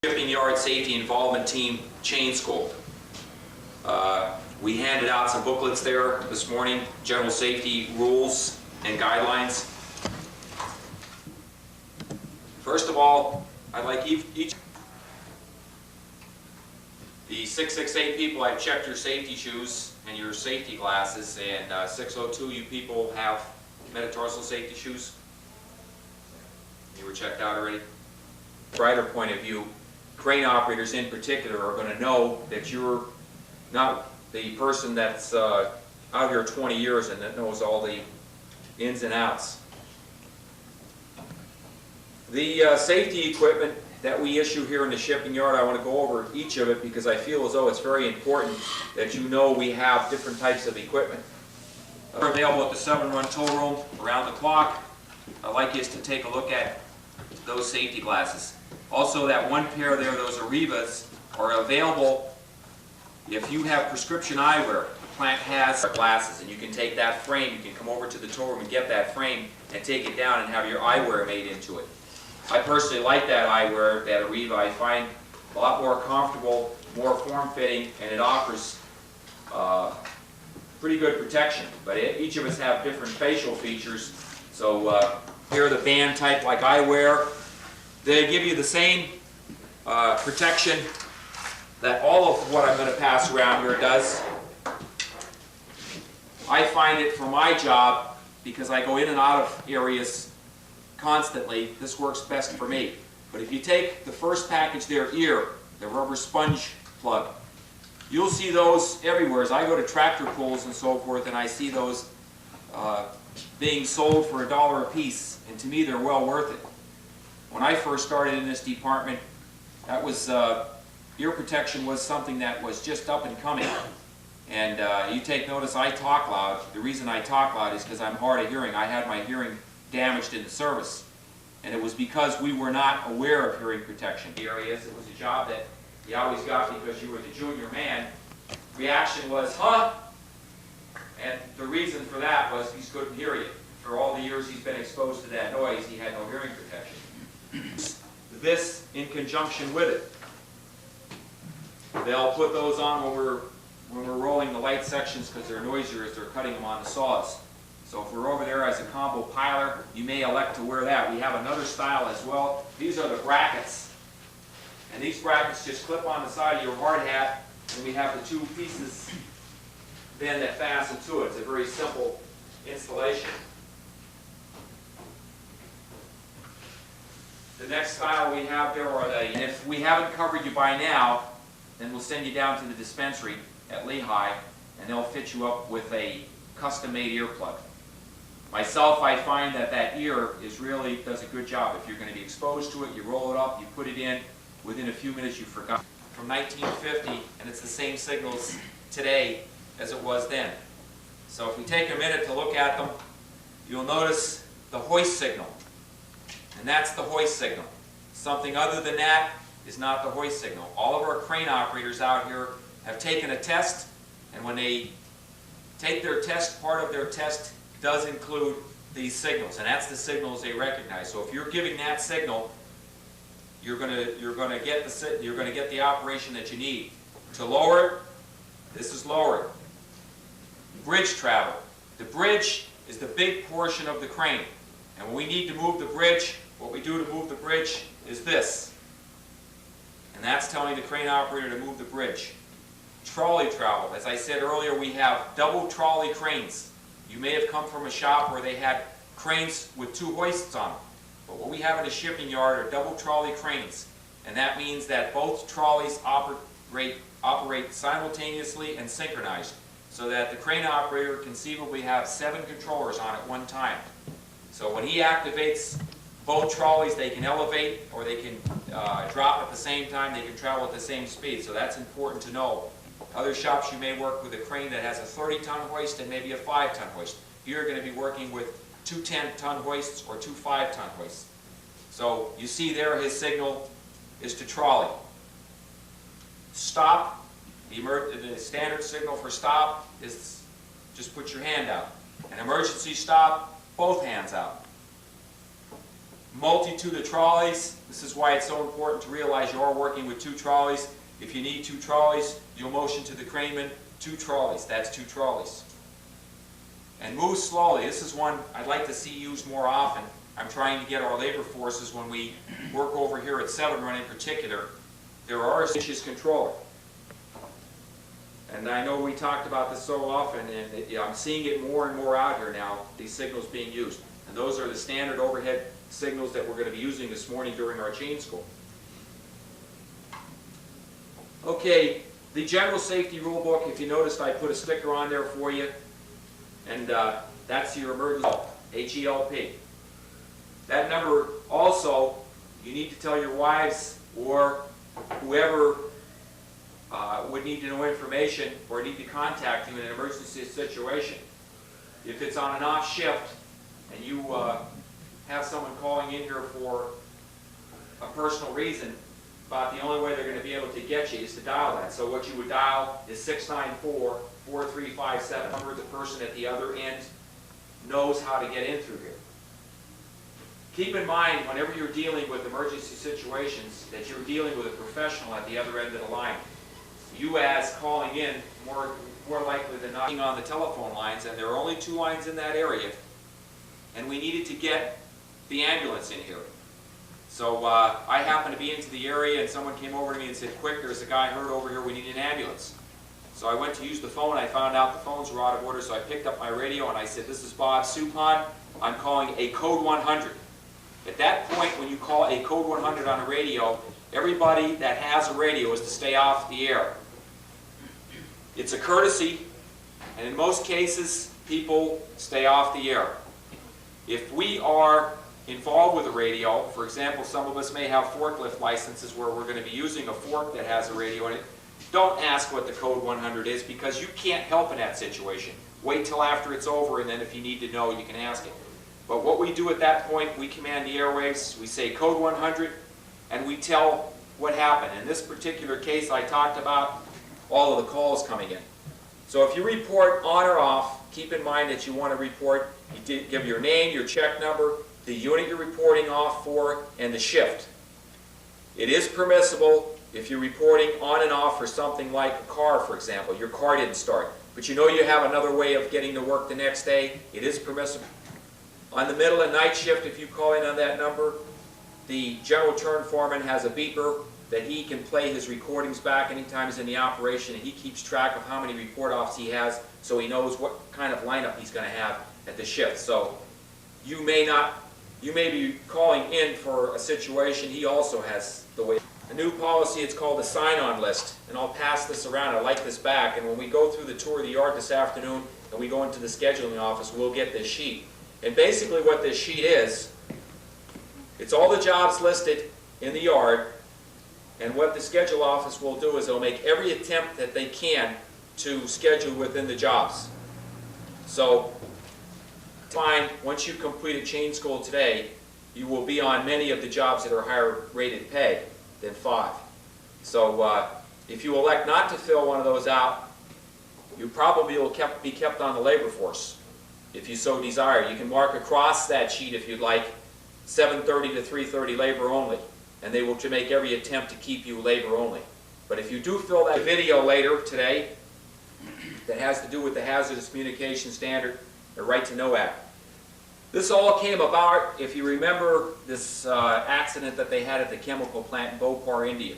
Shipping Yard Safety Involvement Team Chain School. We handed out some booklets there this morning, general safety rules and guidelines. First of all, I'd like each the 668 people, I've checked your safety shoes and your safety glasses, and 602, you people have metatarsal safety shoes. You were checked out already? Brighter point of view, crane operators in particular are going to know that you're not the person that's out here 20 years and that knows all the ins and outs. The safety equipment that we issue here in the shipping yard, I want to go over each of it because I feel as though it's very important that you know we have different types of equipment. They're available at the 7-run tow room around the clock. I'd like you to take a look at those safety glasses. Also, that one pair there, those Arrivas, are available if you have prescription eyewear. The plant has glasses, and you can take that frame, you can come over to the tow room and get that frame and take it down and have your eyewear made into it. I personally like that eyewear, that Arriva. I find a lot more comfortable, more form-fitting, and it offers pretty good protection. But each of us have different facial features. So here are the band type like eyewear. They give you the same protection that all of what I'm going to pass around here does. I find it for my job, because I go in and out of areas constantly, this works best for me. But if you take the first package there, ear, the rubber sponge plug, you'll see those everywhere. As I go to tractor pulls and so forth, and I see those being sold for $1 a piece, and to me they're well worth it. When I first started in this department, that was ear protection was something that was just up and coming. And you take notice, I talk loud. The reason I talk loud is because I'm hard of hearing. I had my hearing damaged in the service, and it was because we were not aware of hearing protection. Areas, it was a job that you always got because you were the junior man. Reaction was, huh? And the reason for that was he couldn't hear you. For all the years he's been exposed to that noise, he had no hearing protection. This in conjunction with it. They'll put those on when we're rolling the light sections because they're noisier as they're cutting them on the saws. So if we're over there as a combo piler, you may elect to wear that. We have another style as well. These are the brackets. And these brackets just clip on the side of your hard hat, and we have the two pieces then that fasten to it. It's a very simple installation. The next style we have there are the, and if we haven't covered you by now, then we'll send you down to the dispensary at Lehigh, and they'll fit you up with a custom-made earplug. Myself, I find that that ear really does a good job. If you're going to be exposed to it, you roll it up, you put it in, within a few minutes you forgot. From 1950, and it's the same signals today as it was then. So if we take a minute to look at them, you'll notice the hoist signal. And that's the hoist signal. Something other than that is not the hoist signal. All of our crane operators out here have taken a test, and when they take their test, part of their test does include these signals, and that's the signals they recognize. So if you're giving that signal, you're going to get the operation that you need. To lower it, this is lower it. Bridge travel. The bridge is the big portion of the crane, and when we need to move the bridge, what we do to move the bridge is this, and that's telling the crane operator to move the bridge. Trolley travel. As I said earlier, we have double trolley cranes. You may have come from a shop where they had cranes with two hoists on them. But what we have in a shipping yard are double trolley cranes. And that means that both trolleys operate simultaneously and synchronized, so that the crane operator conceivably have 7 controllers on at one time. So when he activates both trolleys, they can elevate or they can drop at the same time. They can travel at the same speed. So that's important to know. Other shops, you may work with a crane that has a 30-ton hoist and maybe a 5-ton hoist. You're going to be working with 2 10-ton hoists or 2 5-ton hoists. So you see there his signal is to trolley. Stop, the standard signal for stop is just put your hand out. An emergency stop, both hands out. multitude of trolleys. This is why it's so important to realize you are working with 2 trolleys. If you need 2 trolleys, you'll motion to the craneman, 2 trolleys. That's 2 trolleys. And move slowly. This is one I'd like to see used more often. I'm trying to get our labor forces, when we work over here at 7 Run in particular, there are issues controller. And I know we talked about this so often, and I'm seeing it more and more out here now, these signals being used. And those are the standard overhead signals that we're going to be using this morning during our chain school. Okay, the general safety rule book, if you noticed, I put a sticker on there for you. And that's your emergency help, H-E-L-P. That number also, you need to tell your wives or whoever would need to know information or need to contact you in an emergency situation. If it's on an off shift and you have someone calling in here for a personal reason, about the only way they're going to be able to get you is to dial that. So what you would dial is 694-4357. Remember, the person at the other end knows how to get in through here. Keep in mind, whenever you're dealing with emergency situations, that you're dealing with a professional at the other end of the line. You, as calling in, more likely than not, on the telephone lines, and there are only 2 lines in that area, and we needed to get the ambulance in here. So I happened to be into the area, and someone came over to me and said, "Quick, there's a guy hurt over here, we need an ambulance." So I went to use the phone, I found out the phones were out of order, so I picked up my radio and I said, "This is Bob Saucon, I'm calling a code 100. At that point, when you call a code 100 on a radio, everybody that has a radio is to stay off the air. It's a courtesy, and in most cases, people stay off the air. If we are involved with a radio, for example, some of us may have forklift licenses where we're going to be using a fork that has a radio in it, don't ask what the code 100 is, because you can't help in that situation. Wait till after it's over, and then if you need to know, you can ask it. But what we do at that point, we command the airwaves, we say code 100, and we tell what happened. In this particular case, I talked about all of the calls coming in. So if you report on or off, keep in mind that you want to report, you give your name, your check number, the unit you're reporting off for, and the shift. It is permissible if you're reporting on and off for something like a car, for example. Your car didn't start, but you know you have another way of getting to work the next day. It is permissible. On the middle and night shift, if you call in on that number, the general turn foreman has a beeper that he can play his recordings back anytime he's in the operation, and he keeps track of how many report-offs he has, so he knows what kind of lineup he's going to have at the shift. So you may be calling in for a situation, he also has the way. A new policy, it's called a sign-on list, and I'll pass this around. I like this back, and when we go through the tour of the yard this afternoon and we go into the scheduling office, we'll get this sheet. And basically what this sheet is, it's all the jobs listed in the yard, and what the schedule office will do is they'll make every attempt that they can to schedule within the jobs. So, fine, once you complete a chain school today, you will be on many of the jobs that are higher rated pay than 5. So if you elect not to fill one of those out, you probably will be kept on the labor force if you so desire. You can mark across that sheet if you'd like 7:30 to 3:30 labor only, and they will make every attempt to keep you labor only. But if you do fill that video later today that has to do with the Hazardous Communication Standard, the Right to Know Act. This all came about, if you remember this accident that they had at the chemical plant in Bhopal, India.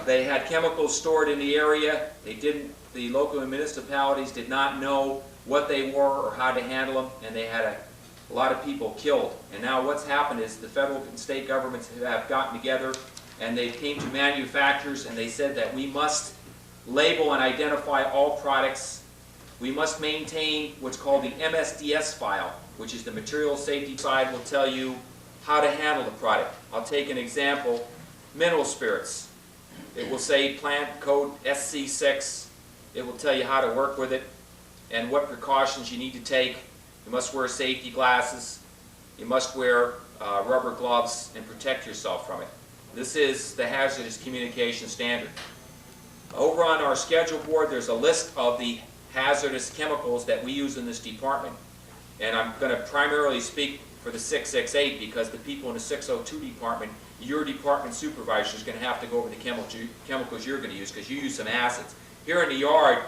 They had chemicals stored in the area. The local municipalities did not know what they were or how to handle them, and they had a lot of people killed. And now what's happened is the federal and state governments have gotten together, and they came to manufacturers and they said that we must label and identify all products. We must maintain what's called the MSDS file, which is the material safety side, will tell you how to handle the product. I'll take an example, mineral spirits. It will say plant code SC6. It will tell you how to work with it and what precautions you need to take. You must wear safety glasses. You must wear rubber gloves and protect yourself from it. This is the Hazardous Communication Standard. Over on our schedule board, there's a list of the hazardous chemicals that we use in this department. And I'm going to primarily speak for the 668 because the people in the 602 department, your department supervisor is going to have to go over the chemicals you're going to use because you use some acids. Here in the yard,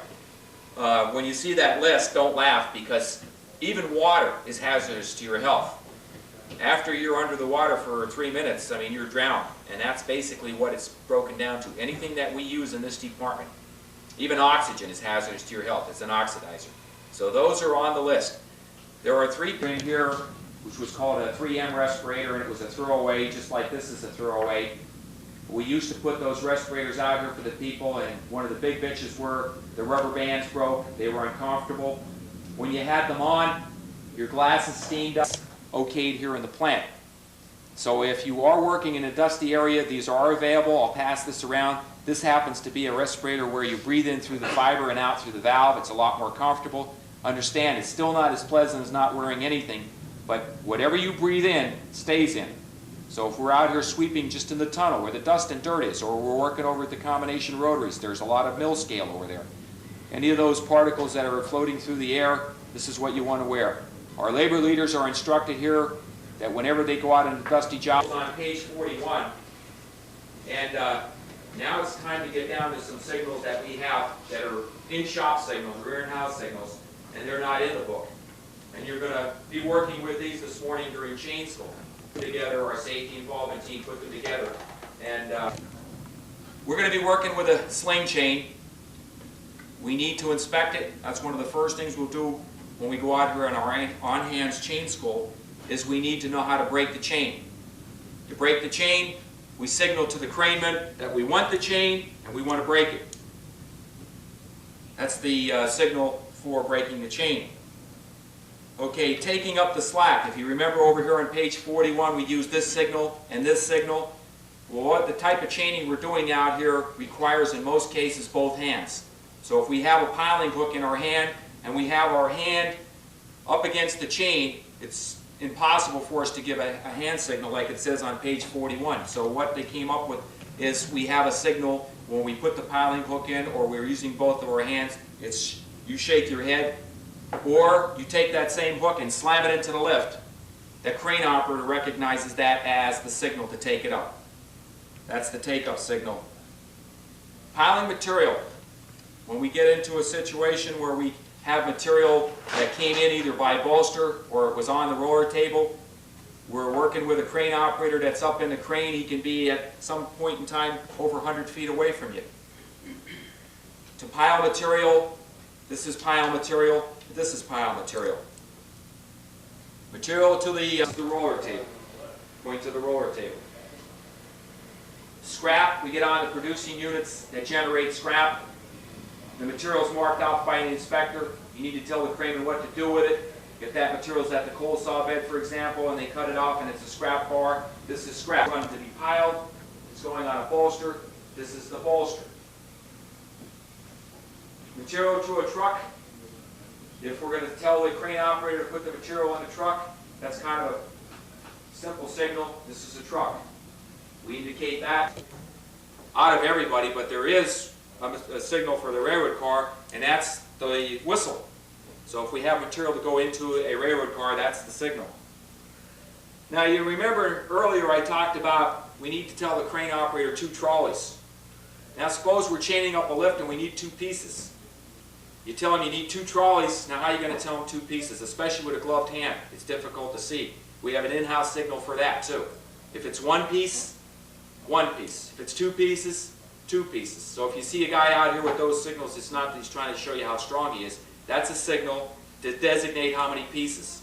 when you see that list, don't laugh because even water is hazardous to your health. After you're under the water for 3 minutes, I mean, you're drowned. And that's basically what it's broken down to. Anything that we use in this department, even oxygen is hazardous to your health. It's an oxidizer. So those are on the list. There are 3 in here, which was called a 3M respirator, and it was a throwaway, just like this is a throwaway. We used to put those respirators out here for the people, and one of the big bitches were the rubber bands broke. They were uncomfortable. When you had them on, your glasses steamed up. Okayed here in the plant. So if you are working in a dusty area, these are available. I'll pass this around. This happens to be a respirator where you breathe in through the fiber and out through the valve. It's a lot more comfortable. Understand, it's still not as pleasant as not wearing anything, but whatever you breathe in stays in. So if we're out here sweeping just in the tunnel where the dust and dirt is, or we're working over at the combination rotaries, there's a lot of mill scale over there. Any of those particles that are floating through the air, this is what you want to wear. Our labor leaders are instructed here that whenever they go out into dusty jobs, on page 41, and now it's time to get down to some signals that we have that are in-shop signals, or in-house signals, and they're not in the book. And you're going to be working with these this morning during chain school. Put together, our safety involvement team put them together. And we're going to be working with a sling chain. We need to inspect it. That's one of the first things we'll do when we go out here on our on-hands chain school, is we need to know how to break the chain. To break the chain, we signal to the craneman that we want the chain and we want to break it. That's the signal for breaking the chain. Okay, taking up the slack. If you remember over here on page 41, we use this signal and this signal. Well, what the type of chaining we're doing out here requires in most cases both hands. So if we have a piling hook in our hand and we have our hand up against the chain, it's impossible for us to give a hand signal like it says on page 41. So what they came up with is we have a signal when we put the piling hook in, or we're using both of our hands. It's you shake your head, or you take that same hook and slam it into the lift. The crane operator recognizes that as the signal to take it up. That's the take-up signal. Piling material. When we get into a situation where we have material that came in either by bolster or it was on the roller table, we're working with a crane operator that's up in the crane. He can be at some point in time over 100 feet away from you. To pile material, this is pile material, this is pile material. Material to the roller table, going to the roller table. Scrap, we get on the producing units that generate scrap. The material is marked out by an inspector. You need to tell the craneman what to do with it. If that material's at the coal saw bed, for example, and they cut it off and it's a scrap bar, this is scrap. It's going to be piled. It's going on a bolster. This is the bolster. Material to a truck. If we're going to tell the crane operator to put the material in the truck, that's kind of a simple signal. This is a truck. We indicate that out of everybody, but there is a signal for the railroad car, and that's the whistle. So if we have material to go into a railroad car, that's the signal. Now you remember earlier I talked about we need to tell the crane operator 2 trolleys. Now suppose we're chaining up a lift and we need 2 pieces. You tell him you need 2 trolleys, now how are you going to tell him 2 pieces? Especially with a gloved hand, it's difficult to see. We have an in-house signal for that too. If it's 1 piece, 1 piece. If it's 2 pieces, 2 pieces. So if you see a guy out here with those signals, it's not that he's trying to show you how strong he is. That's a signal to designate how many pieces.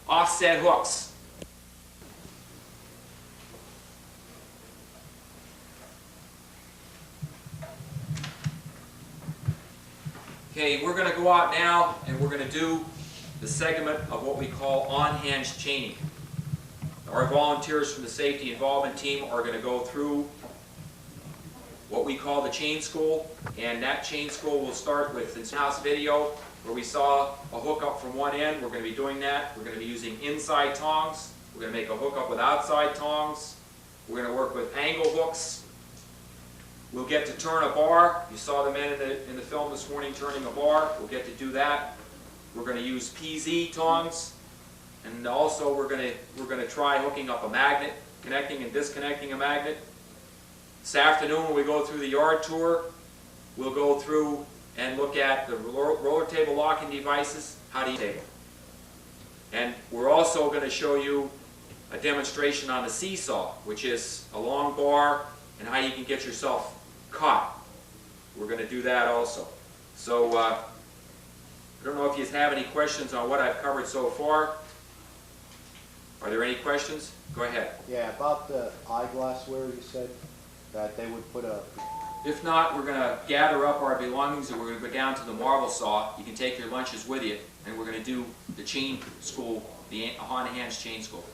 Offset hooks. Okay, we're going to go out now and we're going to do the segment of what we call on-hands chaining. Our volunteers from the safety involvement team are going to go through what we call the chain school, and that chain school will start with in-house video where we saw a hook up from one end. We're going to be doing that. We're going to be using inside tongs. We're going to make a hook up with outside tongs. We're going to work with angle hooks. We'll get to turn a bar. You saw the men in the film this morning turning a bar. We'll get to do that. We're going to use PZ tongs. And also we're gonna try hooking up a magnet, connecting and disconnecting a magnet. This afternoon when we go through the yard tour, we'll go through and look at the roller table locking devices, how to use table. And we're also going to show you a demonstration on the seesaw, which is a long bar and how you can get yourself caught. We're going to do that also. So I don't know if you have any questions on what I've covered so far. Are there any questions? Go ahead. Yeah, about the eyeglassware, you said that they would put a... If not, we're going to gather up our belongings and we're going to go down to the marble saw. You can take your lunches with you, and we're going to do the chain school, the on hands chain school.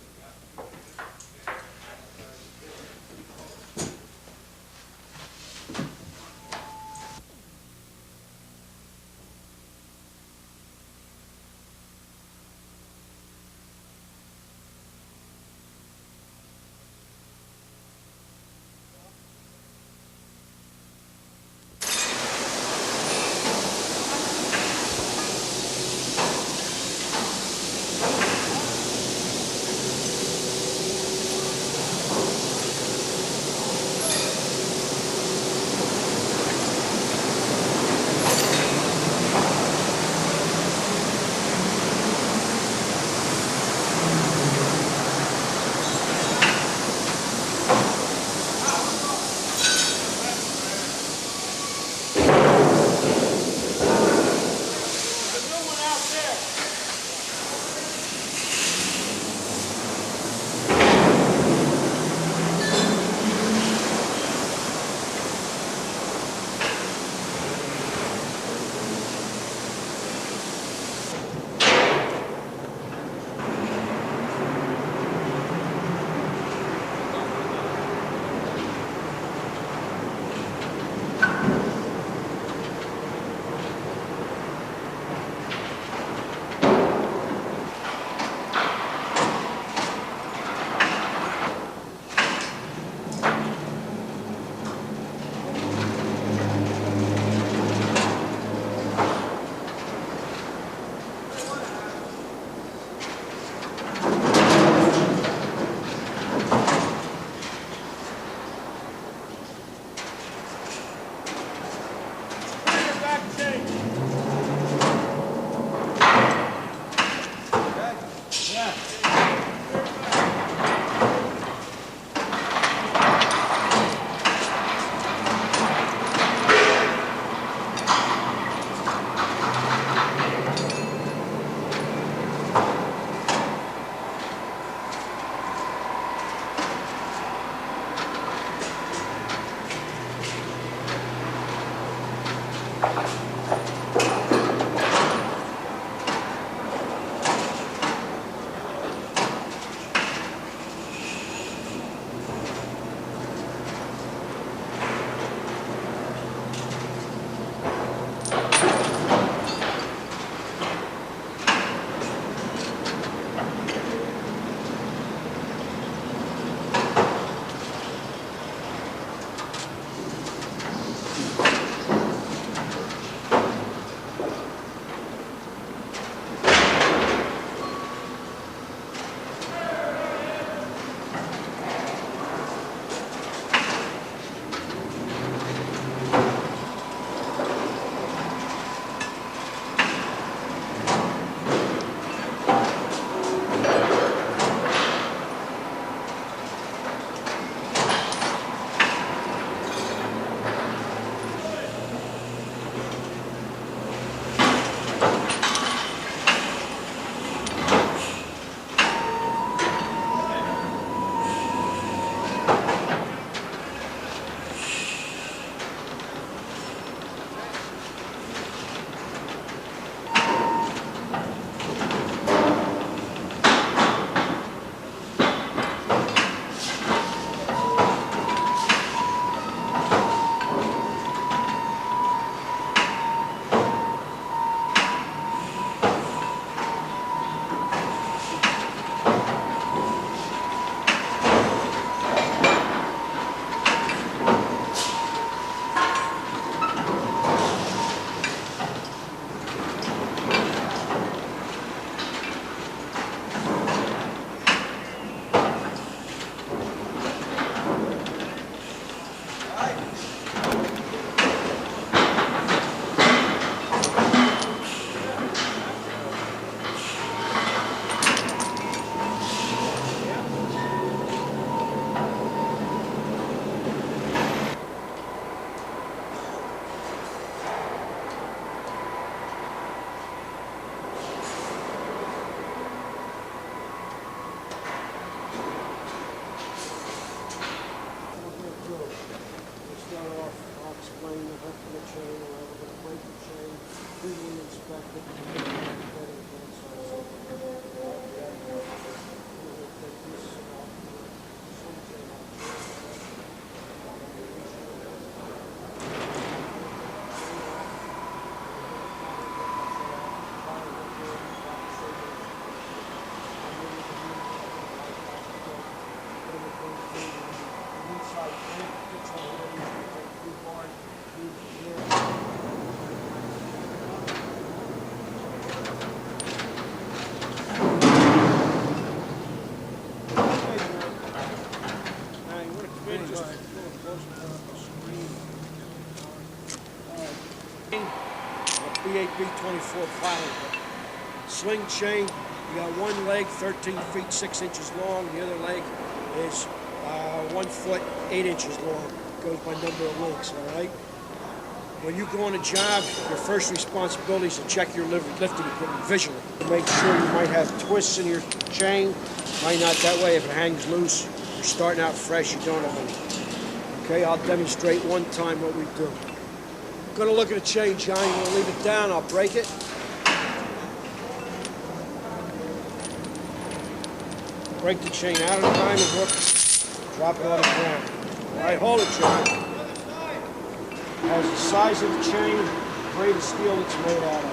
B8B24 pilot. Sling chain, you got one leg 13 feet 6 inches long, the other leg is 1 foot 8 inches long. Goes by number of links, all right? When you go on a job, your first responsibility is to check your lifting equipment visually. Make sure you might have twists in your chain, might not. That way if it hangs loose, you're starting out fresh, you don't have any. Okay, I'll demonstrate one time what we do. I'm gonna look at the chain, John. You wanna leave it down, I'll break it. Break the chain out of the diamond hook, drop it on the ground. All right, hold it, John. As the size of the chain, the grade of steel it's made out of.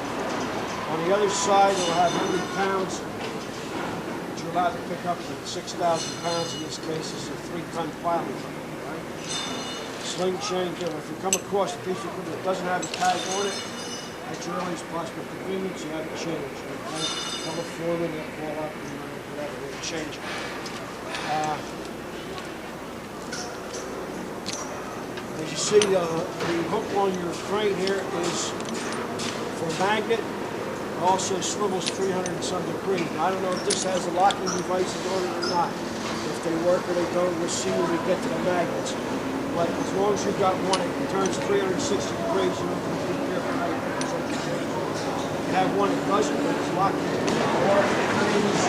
On the other side, it'll have 100 pounds, but you're allowed to pick up to 6,000 pounds. In this case, it's a 3-ton piling. Right? Sling chain, if you come across a piece of equipment that doesn't have a tag on it, at your earliest possible convenience, you have to change it. Right? Tell the foreman, they'll call up and whatever, they'll change it. As you see, the hook on your crane here is for a magnet. It also swivels 300 and some degrees. Now, I don't know if this has the locking devices on it or not. If they work or they don't, we'll see when we get to the magnets. But as long as you've got one, it turns 360 degrees. You don't have to be careful how you put this on the chain. You have one that doesn't, but it's locked in. Or these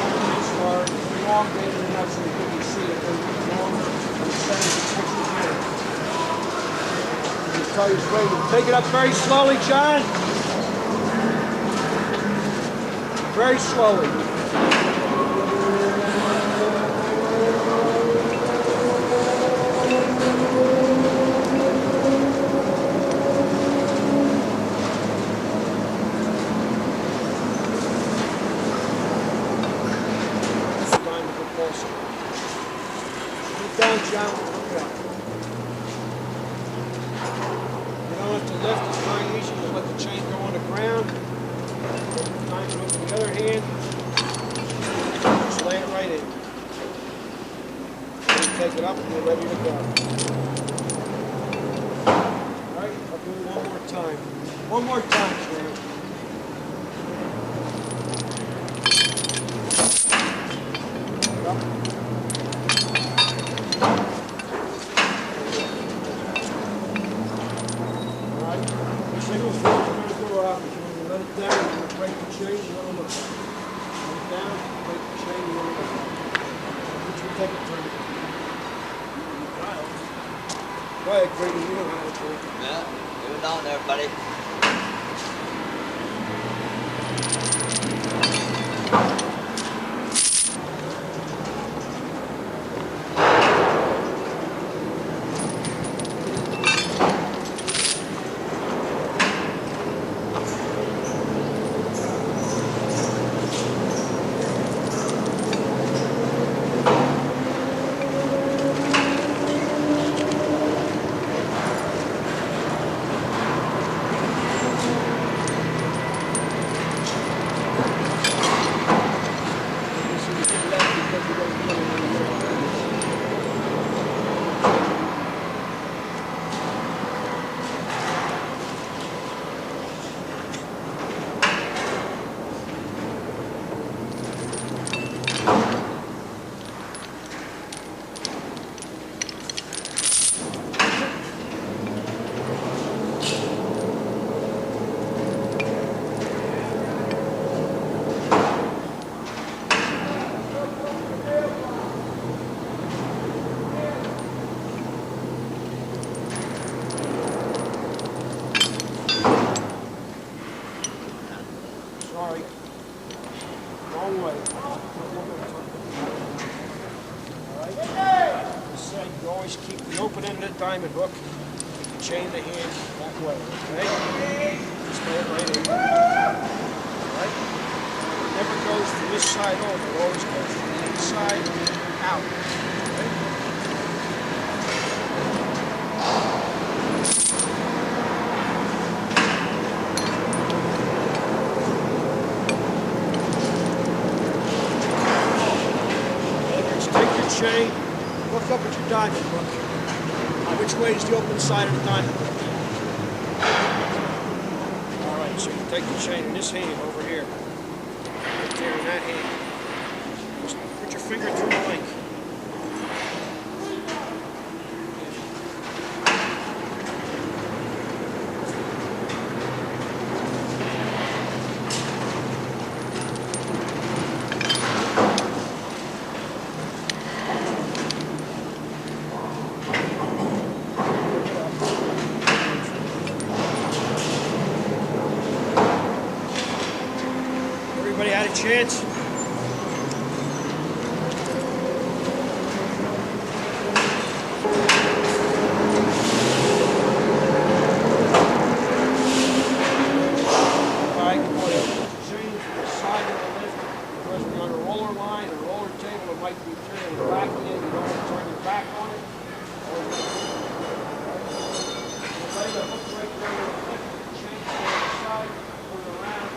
are elongated enough so you can see it. They're longer than the 76 degrees. Tell you straight. Take it up very slowly, John. Very slowly. Keep down, John. To lift is very easy. You let the chain go on the ground. Put the diamond hook in the other hand. Just lay it right in. Then take it up and you're ready to go. Alright, I'll do it one more time. One more time, Jerry. Signals for you're going to go out. You're going to let it down, you're going to break the chain, you're going to look. Let it down, break the chain, you're going to look. Which will take a turn. Go ahead, Grady, you know how to do it. Yeah, do it down there, buddy. Sorry. Wrong way. Alright? Just say you always keep the open end of the diamond hook, keep the chain in the hand that way, okay? Just lay it right in. Alright? It never goes from this side over, it always goes from the inside out. Okay? Which way is the open side of the diamond? All right, so you take the chain in this hand over here. Right there in that hand. Just put your finger through the link. Everybody had a chance? Alright, change the side of the lift because we're on a roller line or roller table. It might be turning it back in. You don't want to turn it back on it. Lay the hook right there on the lift, change to the side, turn around.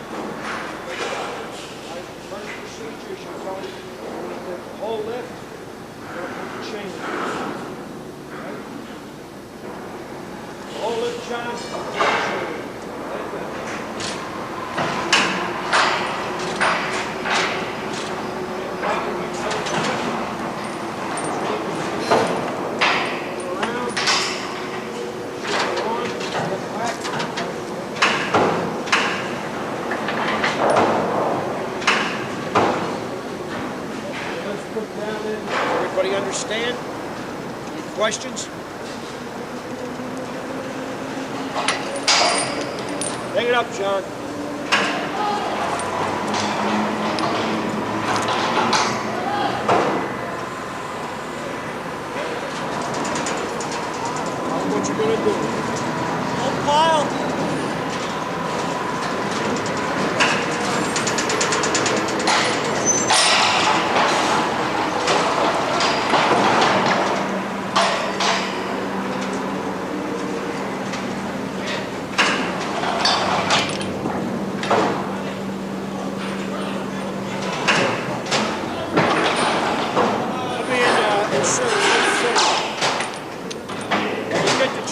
First procedure, she'll tell you the whole lift, you're going to put the chain in. Okay? The whole lift, John, put the chain in. Like that. Around, shift on, lift back. Everybody understand? Any questions? Hang it up, John. Tell them what you're going to do. Don't pile.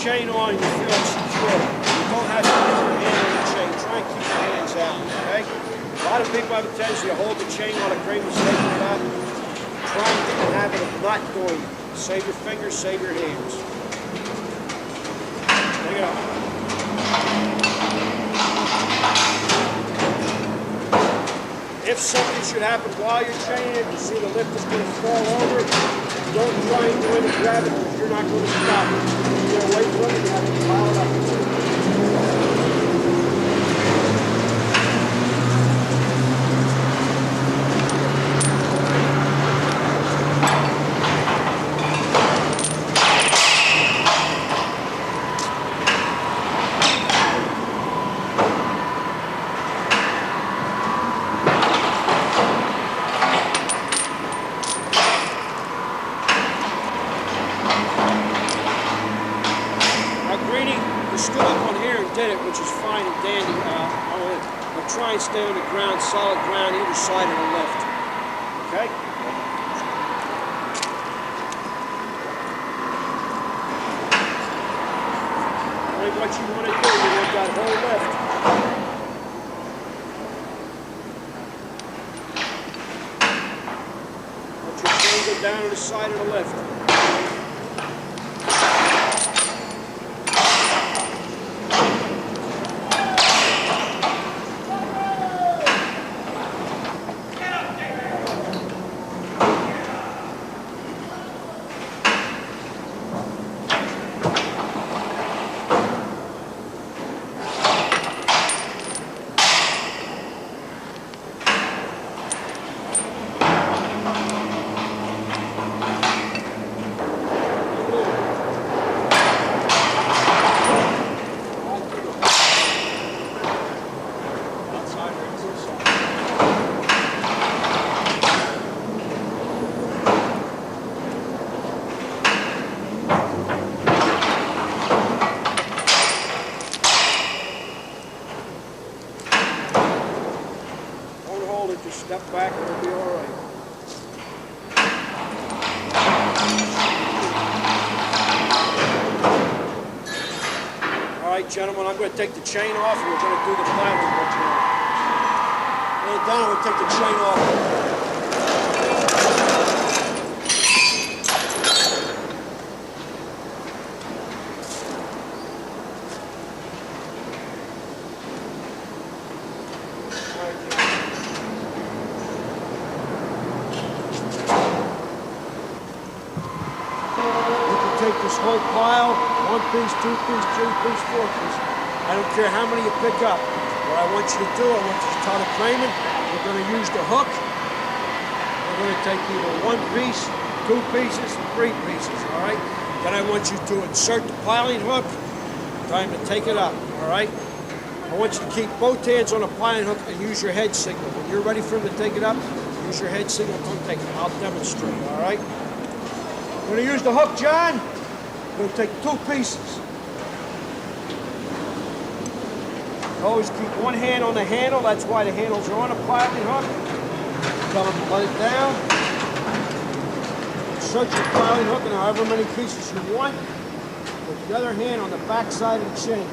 Chain on, you feel it secure. You don't have to put your hand on the chain. Try and keep your hands out, okay? A lot of people have a tendency to hold the chain on a crazy snake or not. Try and get the habit of not doing it. Save your fingers, save your hands. Take it up. If something should happen while you're chaining it, you see the lift is going to fall over, don't try and go in and grab it because you're not going to stop it. Get away from it, you have to pile it up. Did it, which is fine and dandy. I'll try and stay on the ground, solid ground, either side of the lift. Okay? Really what you want to do, you want that whole lift. Let your chain go down on the side of the lift. gentlemen, I'm going to take the chain off and we're going to do the piling hook now. When we're done, we'll take the chain off. Take this whole pile, 1 piece, 2 piece, 3 piece, 4 piece. I don't care how many you pick up. What I want you to do, I want you to tell the claimant, we're going to use the hook. We're going to take either 1 piece, 2 pieces, 3 pieces, all right? Then I want you to insert the piling hook. Time to take it up, all right? I want you to keep both hands on the piling hook and use your head signal. When you're ready for him to take it up, use your head signal, come take it. I'll demonstrate, all right? We're going to use the hook, John. We're going to take 2 pieces. Always keep one hand on the handle. That's why the handles are on a piling hook. Tell them to let it down. Insert your piling hook in however many pieces you want. Put the other hand on the back side of the chain.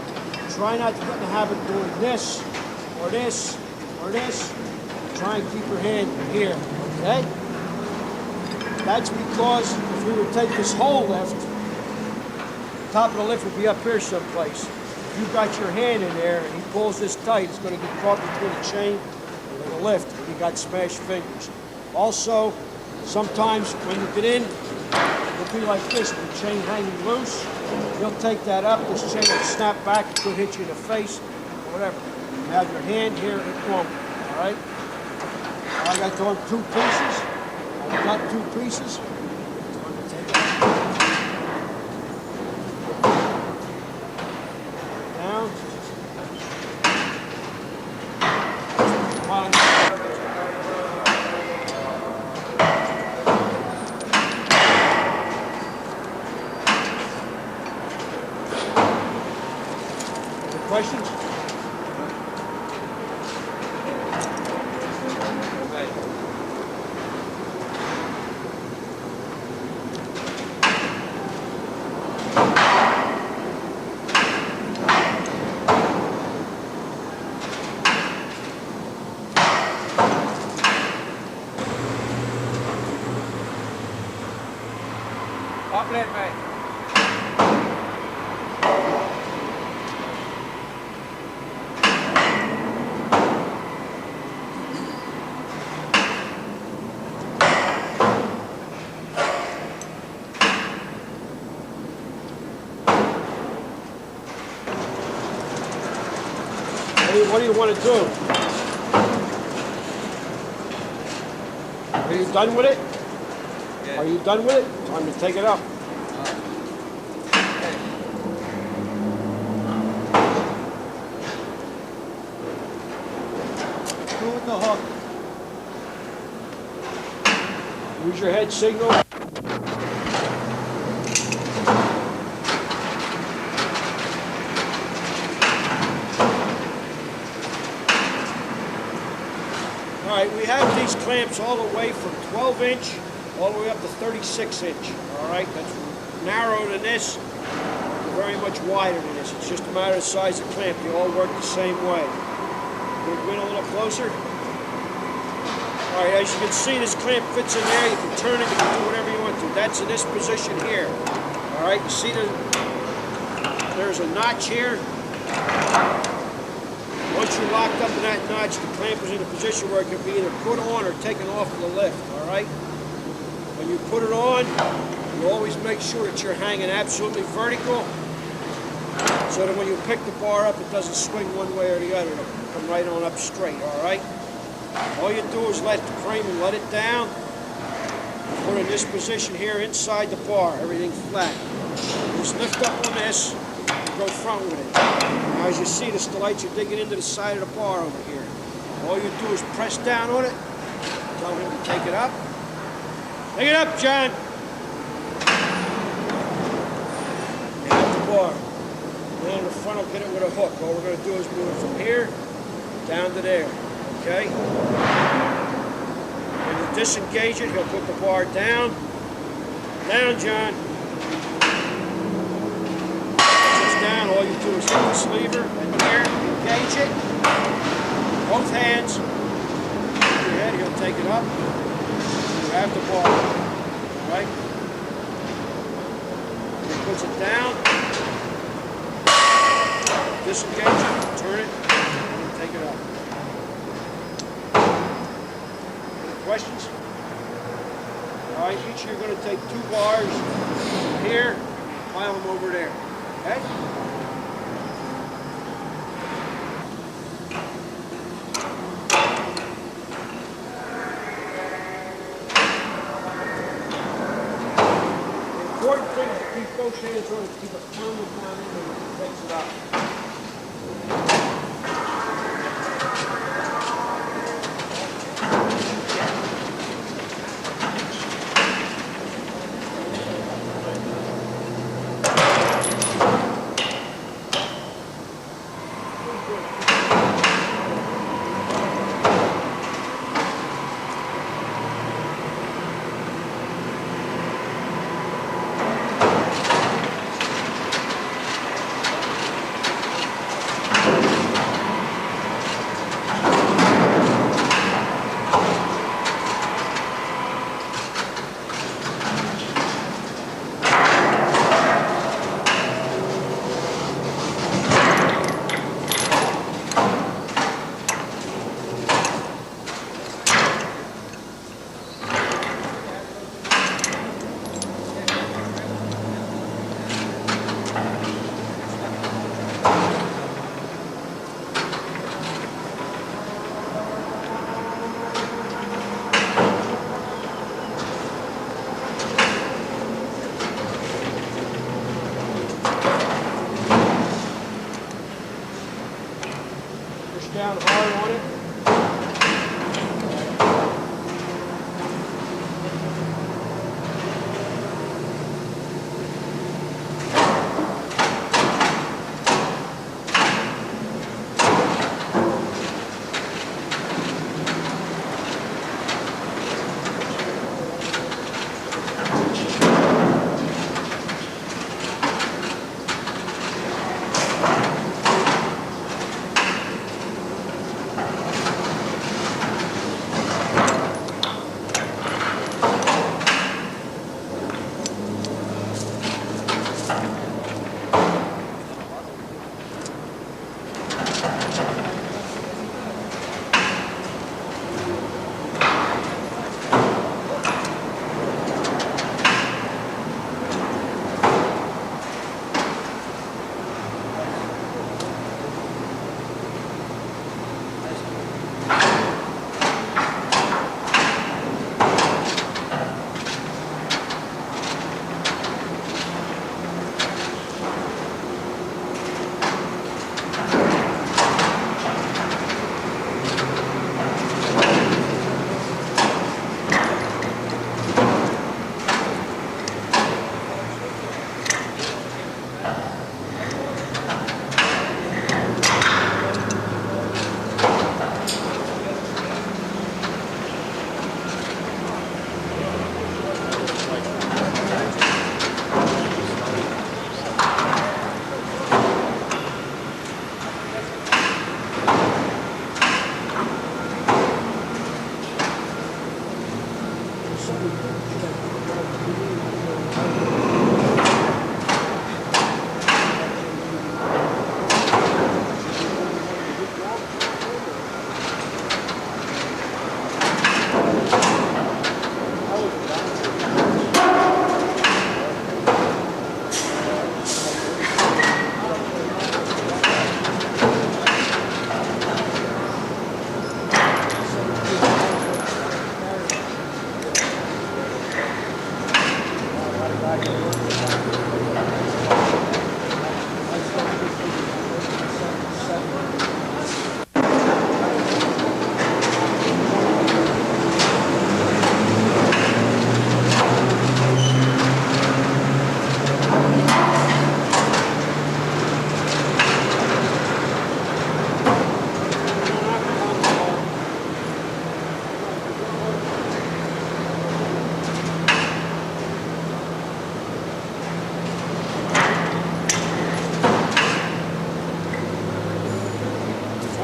Try not to get in the habit of doing this, or this, or this. Try and keep your hand here, okay? That's because if we would take this whole lift, the top of the lift would be up here someplace. If you've got your hand in there and he pulls this tight, it's going to get caught between the chain and the lift, and you got smashed fingers. Also, sometimes when you get in, it'll be like this, with the chain hanging loose. You'll take that up, this chain will snap back, it could hit you in the face, or whatever. You have your hand here, it won't, all right? I got to on 2 pieces. I've got 2 pieces. I'm going to take it down. Any questions? Uplet, mate. What do you want to do? Are you done with it? Yeah. Are you done with it? Time to take it up. Go with the hook. Use your head signal. All right, we have these clamps all the way from 12-inch all the way up to 36-inch. All right, that's narrower than this, very much wider than this. It's just a matter of the size of the clamp. They all work the same way. We'll go in a little closer. All right, as you can see, this clamp fits in there. You can turn it, you can do whatever you want to. That's in this position here. All right, you see there's a notch here. Once you're locked up in that notch, the clamp is in a position where it can be either put on or taken off of the lift, all right? When you put it on, you always make sure that you're hanging absolutely vertical so that when you pick the bar up, it doesn't swing one way or the other. It'll come right on up straight, all right? All you do is let the frame and let it down. Put it in this position here inside the bar, everything flat. Just lift up on this and go front with it. Now, as you see, the stellites are digging into the side of the bar over here. All you do is press down on it. Tell him to take it up. Take it up, John. And up the bar. Then the front will get it with a hook. All we're going to do is move it from here down to there. Okay? When you disengage it, he'll put the bar down. Down, John. Once it's down, all you do do is hit this lever and here, engage it. Both hands. With your head, he'll take it up. You have the ball. Right? He puts it down. Disengage it, turn it, and take it up. Any questions? All right, each you're going to take 2 bars from here, pile them over there. Okay? The important thing is to keep both hands on it, keep it firmly down in there when it takes it up. Down hard on it.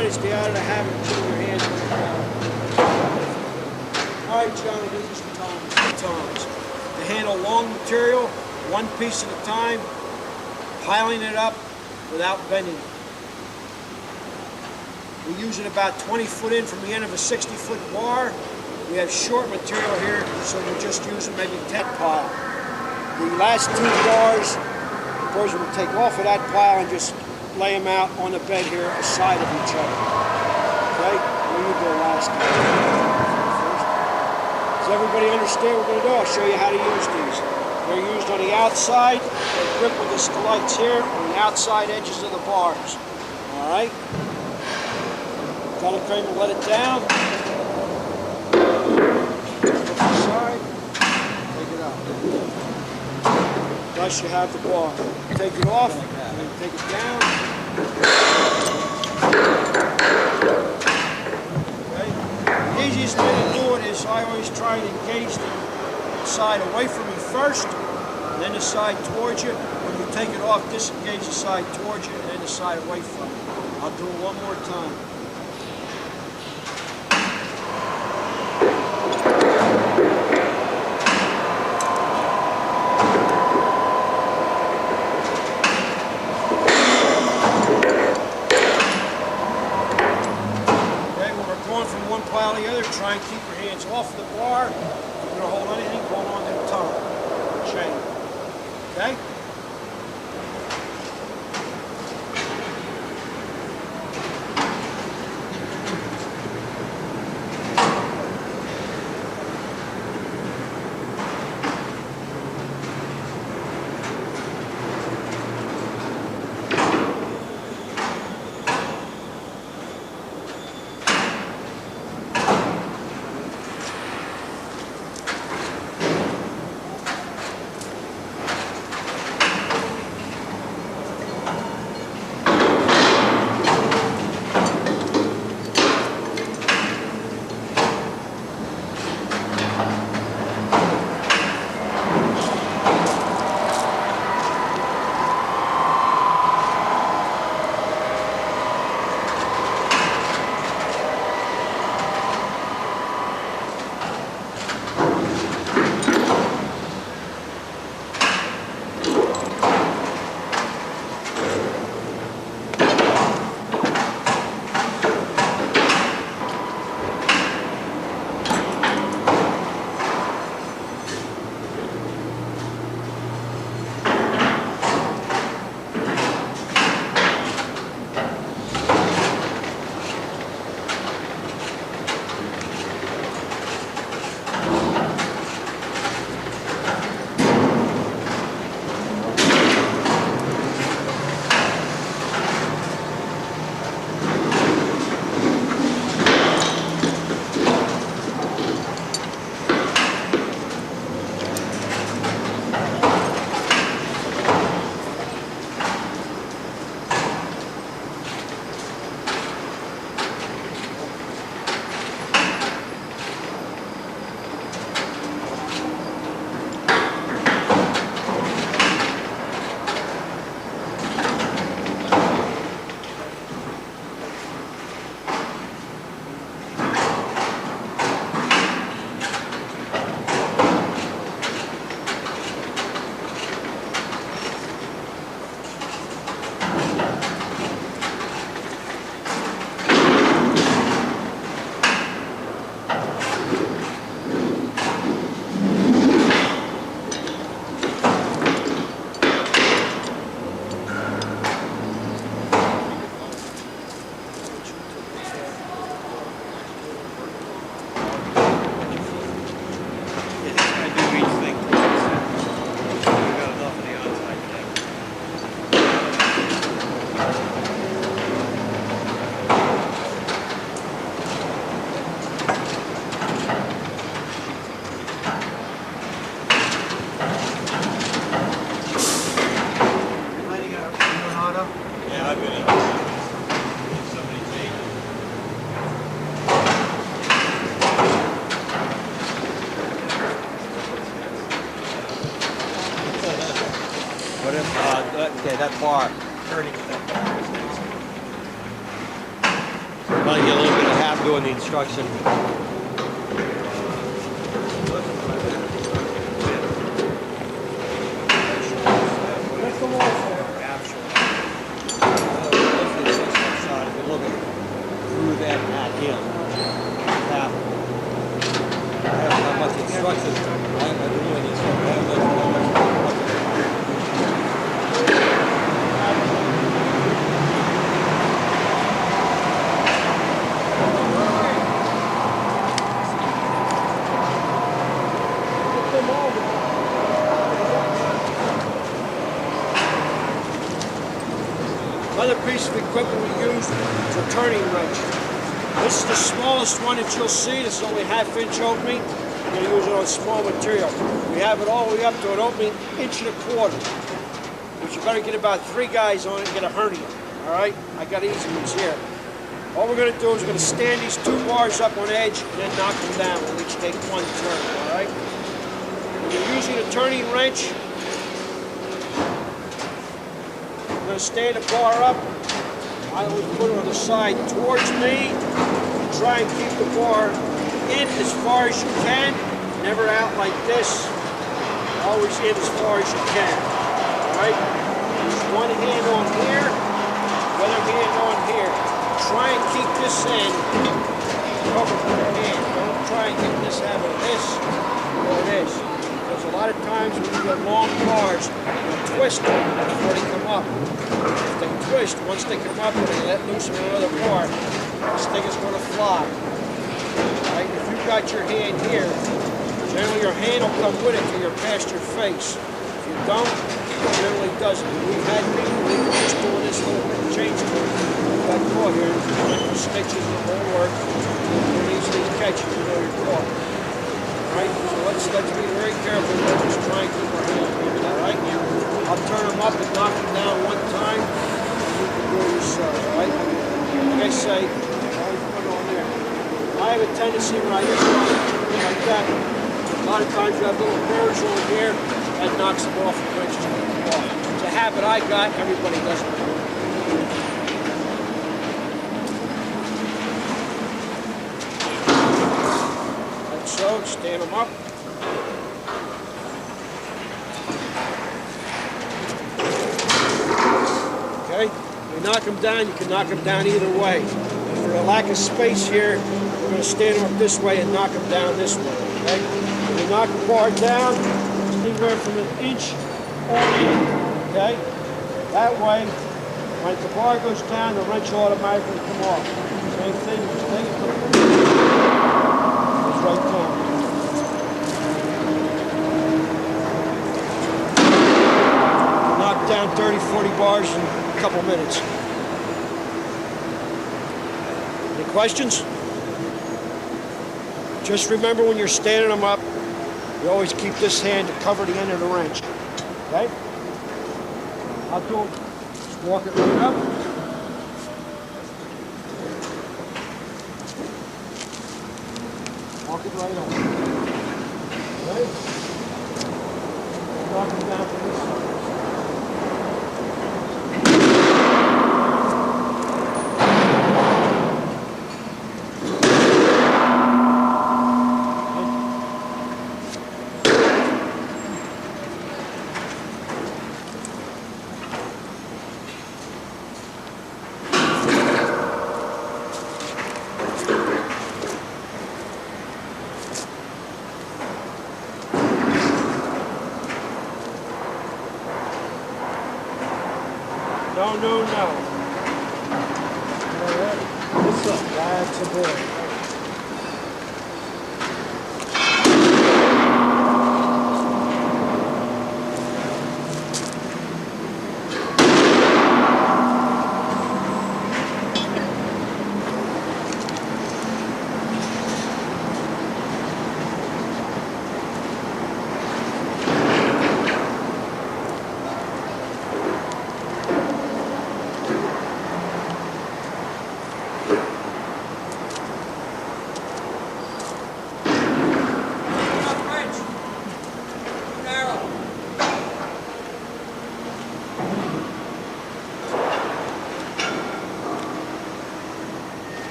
Try to stay out of the habit of putting your hands on the ground. All right, Johnny, this is the tongs. To handle long material, one piece at a time, piling it up without bending it. We use it about 20 foot in from the end of a 60-foot bar. We have short material here, so we're just using maybe 10 pile. The last 2 bars, the person will take off of that pile and just lay them out on the bed here aside of each other. Okay? We'll use the last one. Does everybody understand what we're going to do? I'll show you how to use these. They're used on the outside. They grip with the skellites here on the outside edges of the bars. All right? Tell the crane to let it down. Side. Take it out. Thus you have the bar. Take it off, and then take it down. Okay. The easiest way to do it is I always try and engage the side away from me first, and then the side towards you. When you take it off, disengage the side towards you, and then the side away from you. I'll do it one more time. Pile the other, try and keep your hands off the bar. You're going to hold anything going on to the tongue, chain. Okay? Okay, that bar. Turning that bar. Trying to get a little bit of help doing the instruction. Through that at him. I haven't had much instruction. I haven't been doing this. I haven't done much. Another piece of equipment we use is a turning wrench. This is the smallest one that you'll see. This is only ½ inch opening. We're going to use it on small material. We have it all the way up to an opening 1.25 inches. But you better get about 3 guys on it and get a hernia. All right? I got easy ones here. All we're going to do is we're going to stand these 2 bars up on edge and then knock them down. We'll each take 1 turn. All right? When you're using a turning wrench, I'm going to stand the bar up. I always put it on the side towards me. Try and keep the bar in as far as you can. Never out like this. Always in as far as you can. Alright? There's one hand on here, the other hand on here. Try and keep this end covered with your hand. Don't try and get this out of this or this. Because a lot of times when you get long bars, they'll twist them before they come up. If they twist, once they come up and they let loose on another bar, this thing is going to fly. Right? If you've got your hand here, generally your hand will come with it till you're past your face. If you don't, it generally doesn't. We've had people who were just doing this little bit of change to it. We got caught here, and snitches and the whole work. You're easily catch it, you know you're caught. Right? So let's be very careful. Let's just try and keep our hands moving. All right? I'll turn them up and knock them down 1 time. You can do it yourself. All right? Like I say, always put it on there. I have a tendency when I use it like that. A lot of times you have little burrs on here that knocks them off and wrenches them off. It's a habit I got. Everybody does it. Like so. Stand them up. Okay? You knock them down, you can knock them down either way. For a lack of space here, we're going to stand them up this way and knock them down this way. Okay? When you knock the bar down, anywhere from 1 inch on in. Okay? That way, when the bar goes down, the wrench will automatically come off. Same thing, just take it, it's right down. Knock down 30, 40 bars in a couple minutes. Any questions? Just remember when you're standing them up, you always keep this hand to cover the end of the wrench. Okay? I'll do it. Just walk it right up. Walk it right up. Okay? Knock it down from this side. No, no, no. All right. What's up? That's a boy.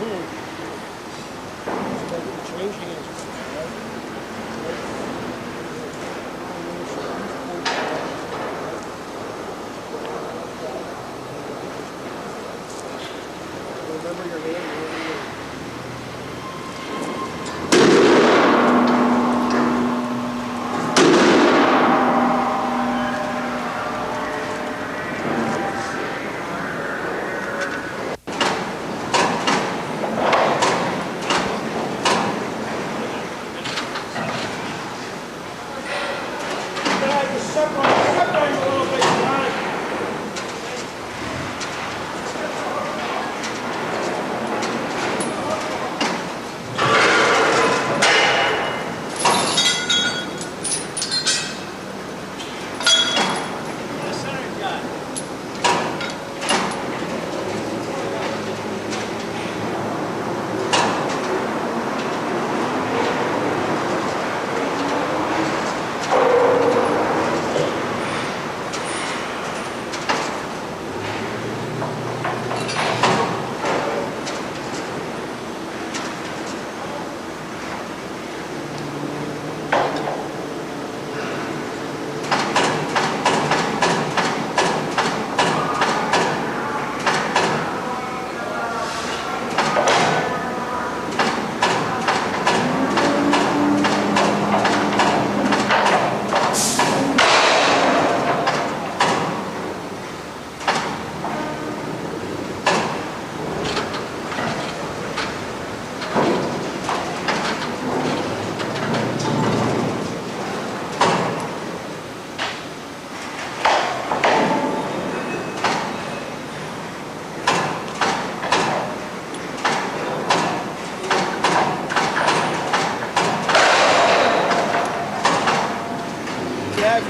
Change hands. Remember your hand. Separate a little bit, Johnny.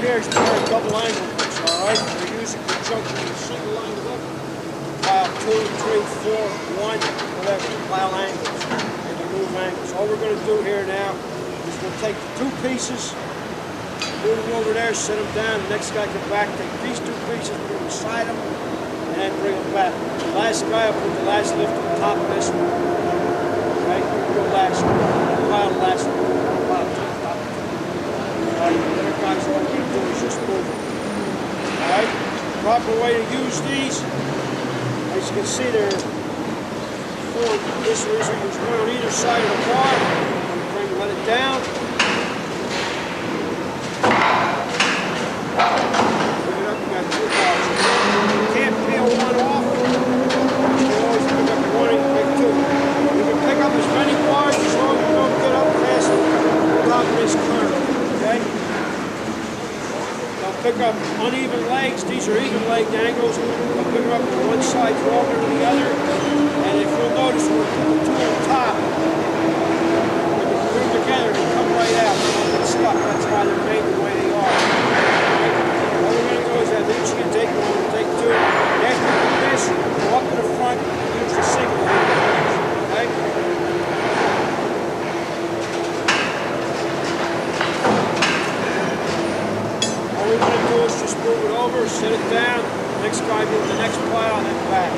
Here is pair of double angle hooks, all right? We're using conjunction with a single angle hook. File 2, 3, 4, 1, whatever, file angles, and you move angles. All we're going to do here now is we'll take the two pieces, move them over there, set them down. The next guy come back, take these two pieces, put them beside them, and then bring them back. The last guy will put the last lift on top of this one. Right? Go last one. File the last one. File to the top. All right? Guys, all we're going to do is just move them. Alright? Proper way to use these, as you can see, they're four. This is one on either side of the bar. Let it down. Bring it up, you got two bars. You can't peel one off. You can always pick up one and pick two. You can pick up as many bars as long as you don't get up past the top of this curve. Okay? Pick up uneven legs. These are even legged angles. I'll pick them up on one side longer than the other. And if you'll notice, when we put the two on top, when you put them together, they come right out. They don't get stuck. That's why they're made the way they are. All we're going to do is that each you can take one, we'll take two. After you do this, go up to the front and use the single angle. Okay? All we're going to do is just move it over, set it down, next guy move the next pile, and then back.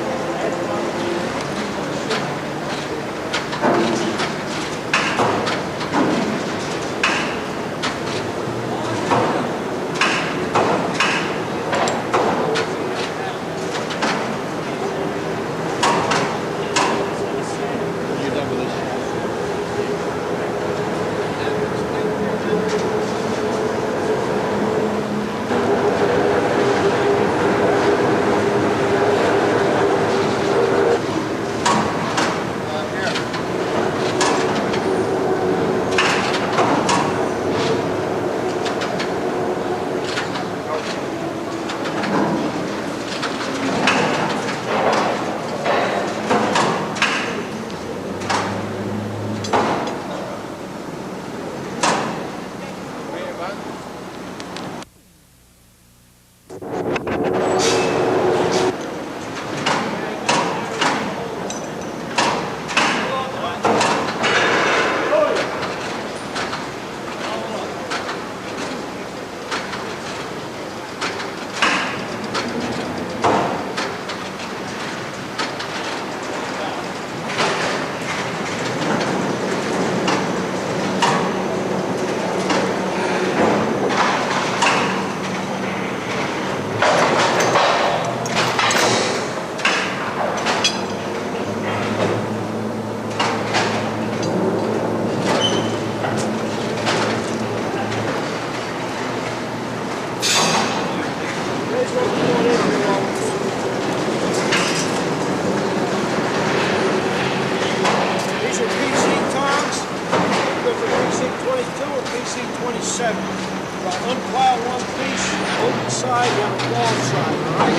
side, you have a ball side, all right?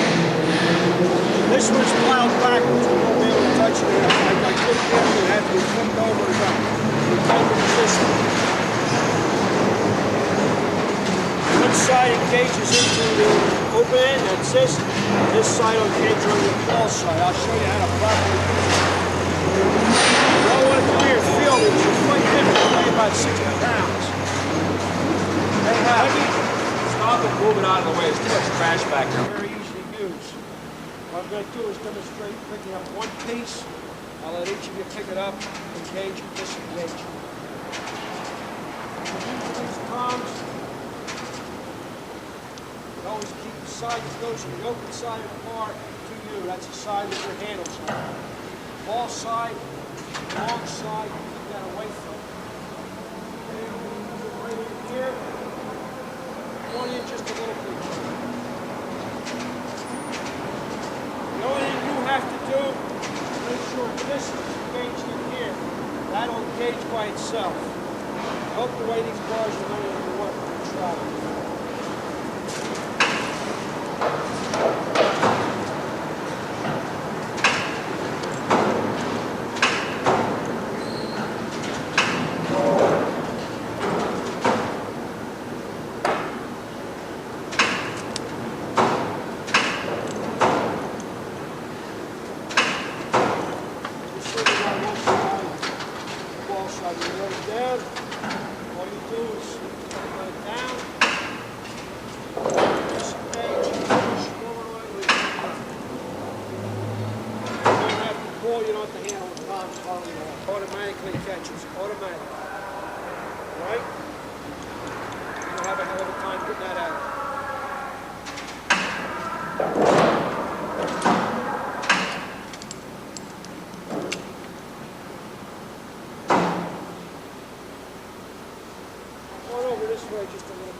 This one's plowed backwards, you won't be able to touch it. Like I took care of, you have to be flipped over and up. You tighten the system. One side engages into the open end, that's this. This side engages on the ball side. I'll show you how to properly use it. You don't want to do your field, it's quite heavy, they weigh about 60 pounds. They have Stop and move it out of the way. There's too much trash back there. very easy to use. What I'm going to do is demonstrate picking up one piece. I'll let each of you pick it up, engage and disengage. Use these tongs. You always keep the side that goes to the open side of the bar to you. That's the side with your handles on. Ball side, long side, keep that away from you. Right in here. One in just a little bit. The only thing you have to do is make sure this is engaged in here. That'll engage by itself. Hope the way these bars are going to work when you travel. Automatically catches, automatic. Right? You'll have a hell of a time getting that out. Going over this way just a little bit.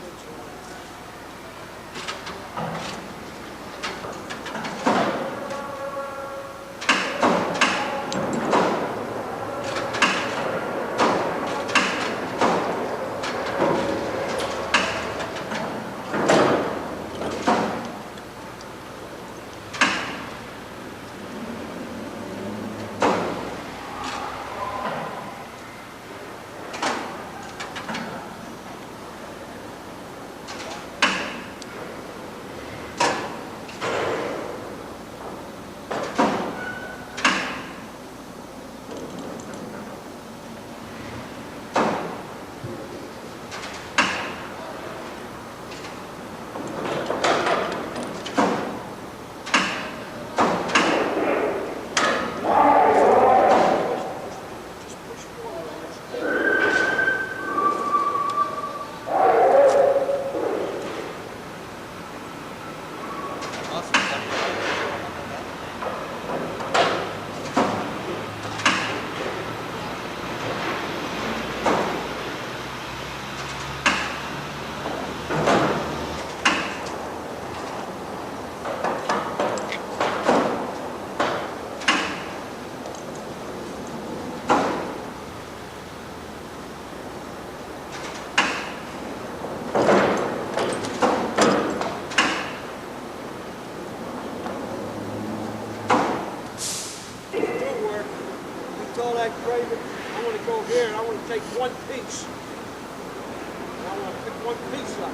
I want to go here and I want to take one piece. And I want to pick one piece up.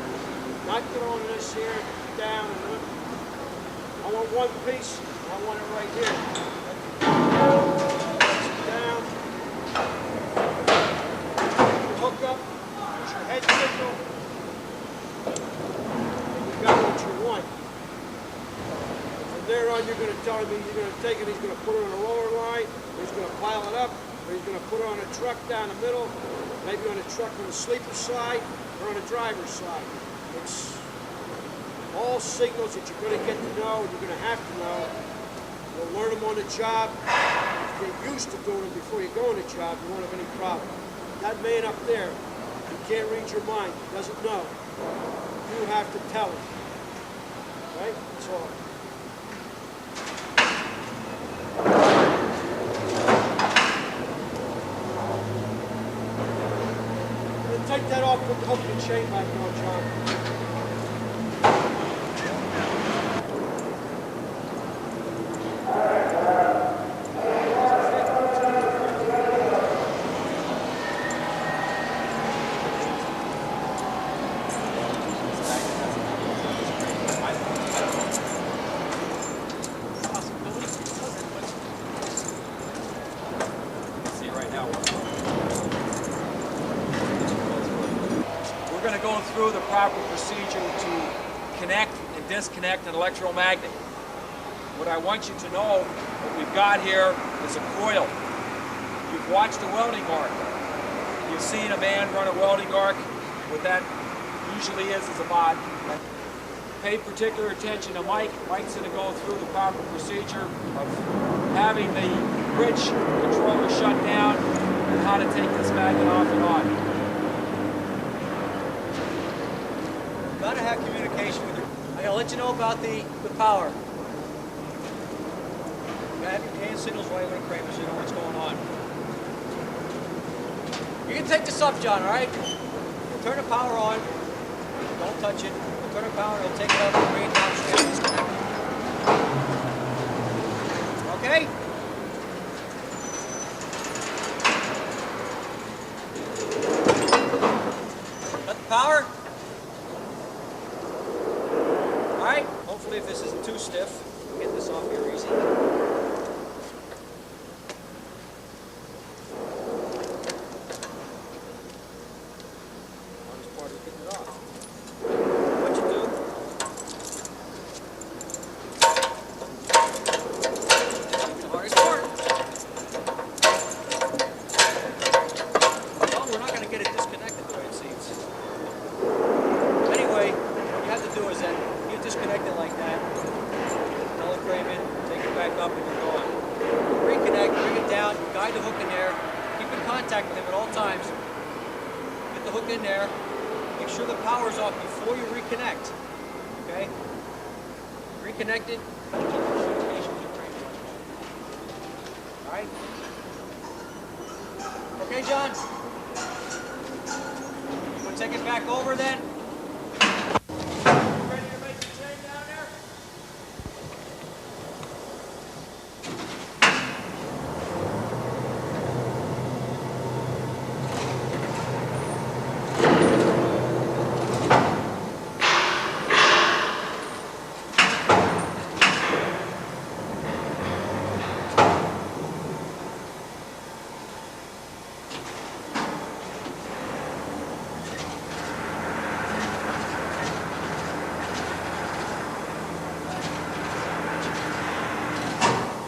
Not get on this here, down and look. I want one piece. I want it right here. Down. Hook up. Use your head signal. And you got what you want. From there on, you're going to tell me you're going to take it. He's going to put it on a roller line. He's going to pile it up. Or he's going to put it on a truck down the middle, maybe on a truck on the sleeper side or on the driver's side. It's all signals that you're going to get to know and you're going to have to know. You'll learn them on the job. If you're used to doing them before you go on the job, you won't have any problem. That man up there, he can't read your mind. He doesn't know. You have to tell him. Right? That's all. Take that off, put the hook and chain back on, John. through the proper procedure to connect and disconnect an electromagnet. What I want you to know, what we've got here is a coil. You've watched a welding arc. You've seen a man run a welding arc. What that usually is about. Pay particular attention to Mike. Mike's going to go through the proper procedure of having the bridge controller shut down and how to take this magnet off and on. Gotta have communication with her. I gotta let you know about the power. You gotta have your hand signals while you're going to Kramer so you know what's going on. You can take this up, John, all right? We'll turn the power on. Don't touch it. We'll turn the power and it'll take it up and bring it down straight and disconnect. Okay? Cut the power. All right. Hopefully, if this isn't too stiff, we'll get this off here easy. Hardest part is getting it off. What you do? The hardest part. Well, we're not going to get it disconnected the way it seems. Anyway, what you have to do is that you disconnect it like that. Tell it frame in, take it back up, and you're going. Reconnect, bring it down, guide the hook in there. Keep in contact with him at all times. Get the hook in there. Make sure the power's off before you reconnect. Okay? Reconnect it. Alright? Okay, John? You want to take it back over then? Ready to make the chain down there?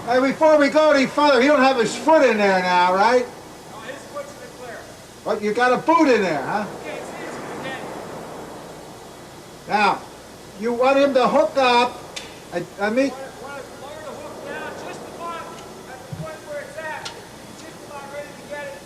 Hey, before we go any further, he don't have his foot in there now, right? No, his foot's in the clear. But you got a boot in there, huh? You can't see his foot again. Now, you want him to hook up, I mean, Want to lower the hook down just about at the point where it's at. Just about ready to get it.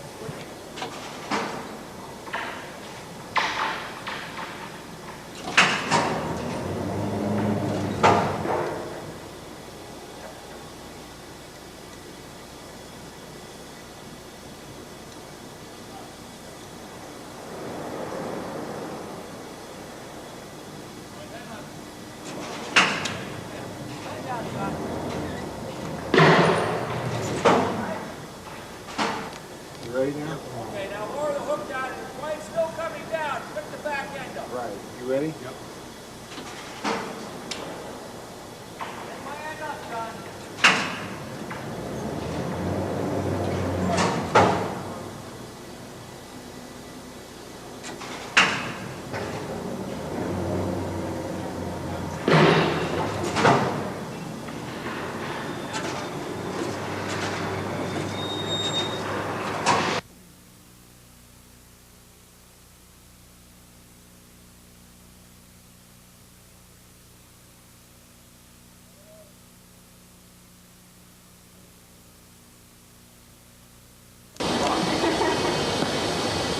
you ready now? Okay, now lower the hook down. While it's still coming down, pick the back end up. Right, you ready? Pick my end up, John.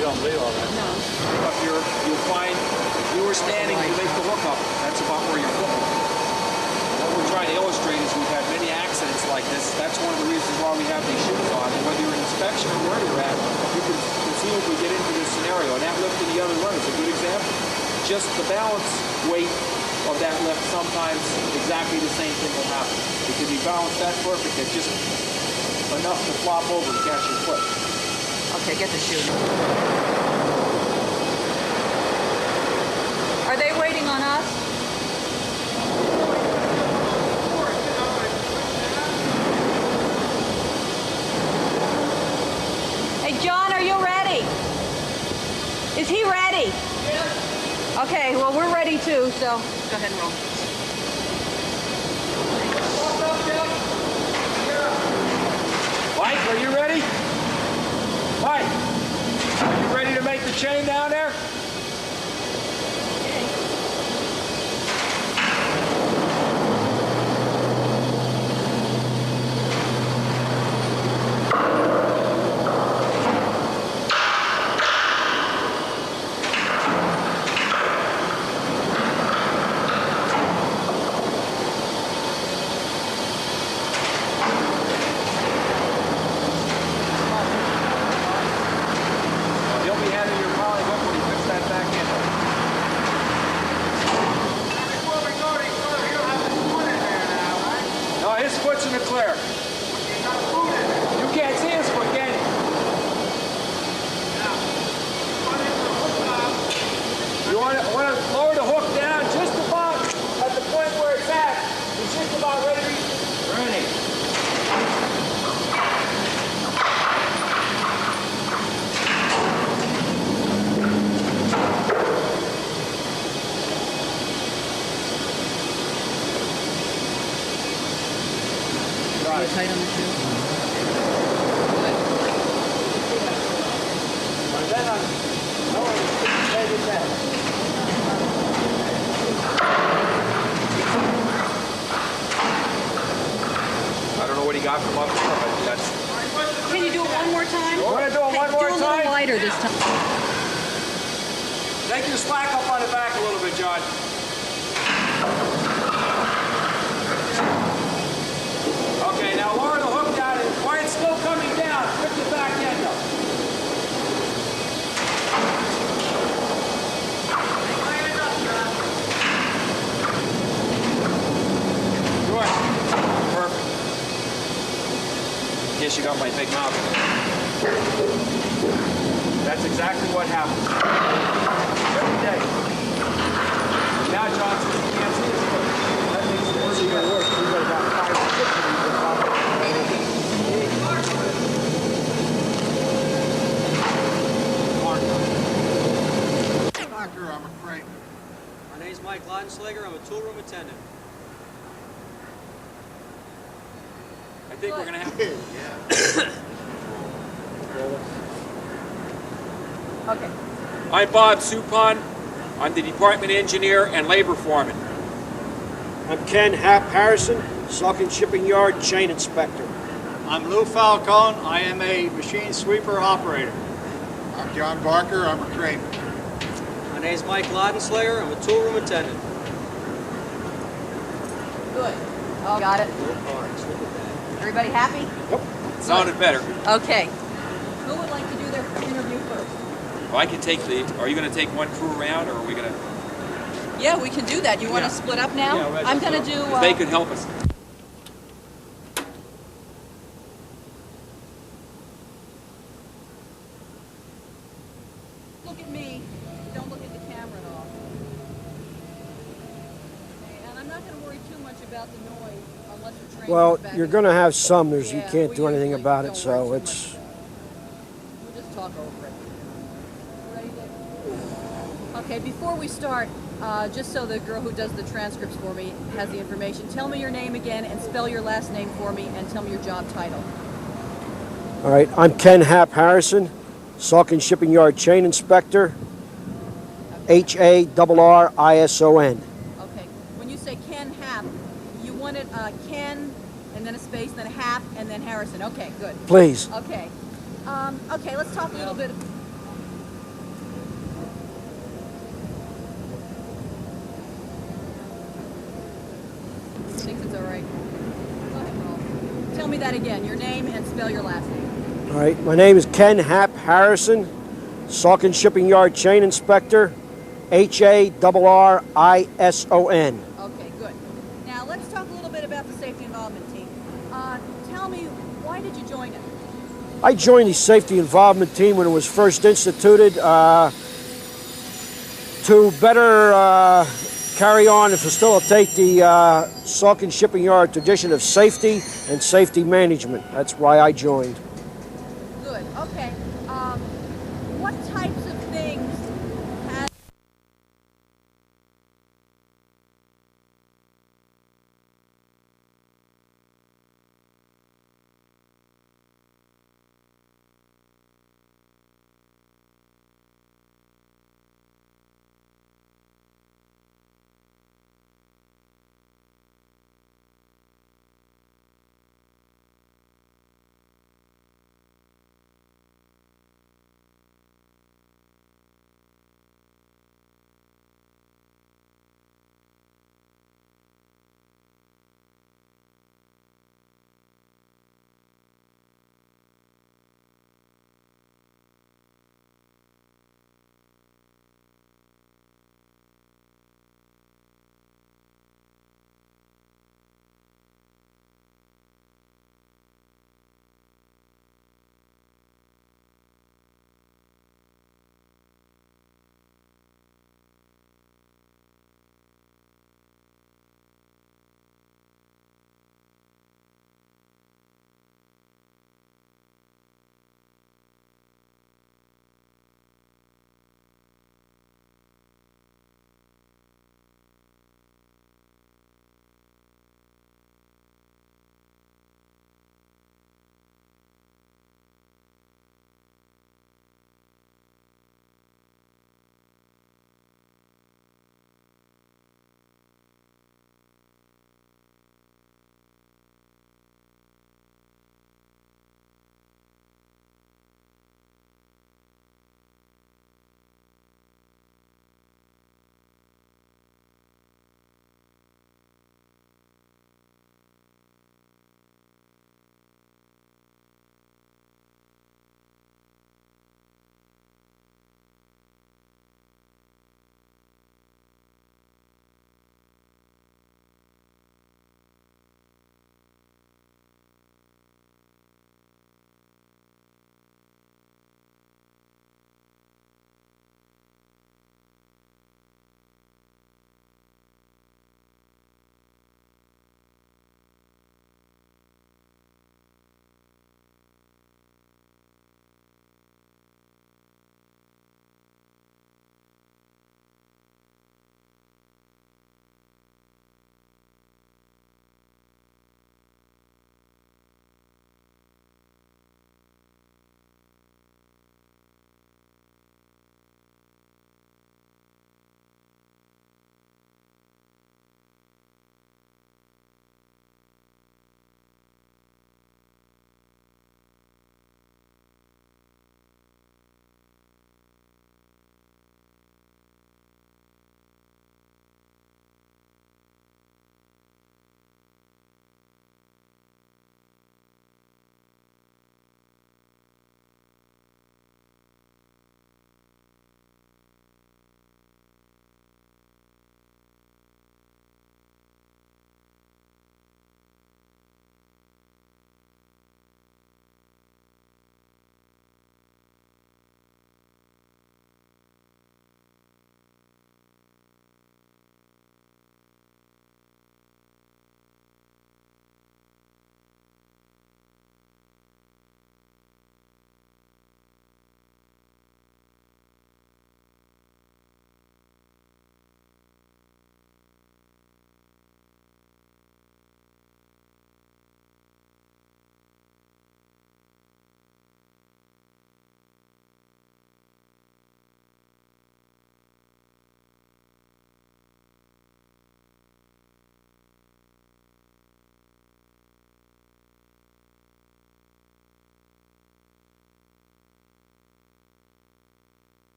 You don't believe all that? But you'll find if you were standing, you make the hook up. That's about where you're hooked. What we're trying to illustrate is we've had many accidents like this. That's one of the reasons why we have these shoes on. And whether you're in inspection or where you're at, you can conceivably get into this scenario. And that lift in the other run is a good example. Just the balance weight of that lift, sometimes exactly the same thing will happen. Because you balance that perfect, it's just enough to flop over and catch your foot. Okay, get the shoe. Are they waiting on us? Hey, John, are you ready? Is he ready? Yes. Okay, well, we're ready too, so go ahead and roll. Mike, are you ready? Mike, are you ready to make the chain down there? You'll be handing your poly hook when you fix that back in. Before we go any further, you don't have his foot in there now, right? No, his foot's in the clear. He's got food in there. You can't see his foot, can you? Now, put in the hook knob. You want to lower the hook down just about at the point where it's at. It's just about ready to be ready. Tight on the shoe. I don't know what he got from up there, but that's... Can you do it one more time? You want to do it one more Do a time? little lighter this time. Take your slack up on the back a little bit, John. Okay, now lower the hook down, and while it's still coming down, put the back end up. Good. Perfect. Guess you got my big mouth. That's exactly what happens. Every day. Now, John, since you can't see his foot, that makes it worse. Even worse, we got about 5 or 6 of these. Doctor, I'm a crate. My name's Mike Laudenslager. I'm a tool room attendant. I think we're going to have... Okay. I'm Bob Saucon. I'm the department engineer and labor foreman. I'm Ken Hap Harrison, Saucon Shipping Yard Chain Inspector. I'm Lou Falcone. I am a machine sweeper operator. I'm John Barker, I'm a crane. My name's Mike Laudenslager. I'm a tool room attendant. Good. Oh, got it. Everybody happy? Sounded better. Okay. Who would like to do their interview first? Well, I can take the... Are you going to take one crew around, or are we going to... Yeah, we can do that. You want to split up now? Yeah, I'm going to do... They could help us. Look at me. Don't look at the camera at all. Okay, and I'm not going to worry too much about the noise unless the train Well, goes back you're and- going to have some. You Yeah, can't we do anything usually about don't it, so worry too it's... much. We'll just talk over it. Ready, Dave? Okay, before we start, just so the girl who does the transcripts for me has the information, tell me your name again and spell your last name for me and tell me your job title. All right, I'm Ken Hap Harrison, Saucon Shipping Yard Chain Inspector, H-A-R-R-I-S-O-N. Okay, when you say Ken Hap, you want it Ken and then a space, then a Hap, and then Harrison. Okay, good. Please. Okay. Okay, let's talk a little bit. Thinks it's all right. Go ahead, Paul. Tell me that again. Your name and spell your last name. All right, my name is Ken Hap Harrison, Saucon Shipping Yard Chain Inspector, H-A-R-R-I-S-O-N. Okay, good. Now let's talk a little bit about the safety involvement team. Tell me, why did you join it? I joined the safety involvement team when it was first instituted to better carry on and facilitate the Saucon Shipping Yard tradition of safety and safety management. That's why I joined.